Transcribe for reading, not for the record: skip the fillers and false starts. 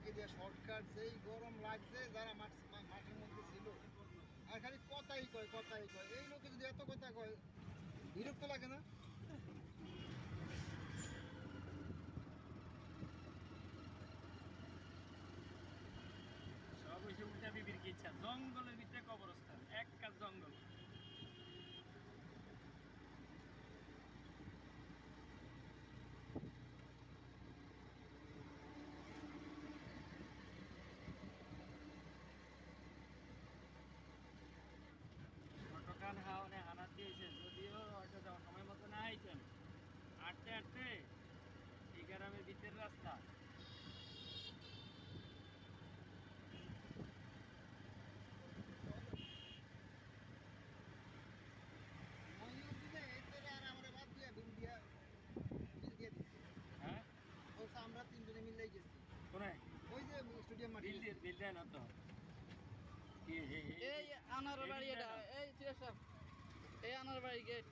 ফাঁকি দিয়ে শর্টকাট, যেই গরম লাগছে যারা মাঠের মধ্যে ছিল, আর খালি কথাই কয় কথাই কয়। এই লোকে যদি এত কথা কয়, বিরক্ত লাগে না? সব হয়েছে উল্টা বিবির ইচ্ছা। জঙ্গলের ভিতরে কবরস্থান, এক কাজ জঙ্গল। ছোটকান হাওনে হানাত দিয়েছে, যদিও হয়তো সময় মতো না আইছেন। হাঁটতে হাঁটতে এই গ্রামের ভিতরের রাস্তা। মহিউর দিনে এদের আর আমরা বাদ দিয়া বিল দিয়ে দিচ্ছে। হ্যাঁ, বলছে আমরা তিনজনে মিলেই গেছি কোথায় ওই যে স্টেডিয়াম মাঠে বিল গেছি। দিয়ে বিল দেয় না তো। এই আনার এই বাড়ি বিল দেয় এটা, না। এই সিরাজ সাহেব, এই আনার বাড়ি গেট।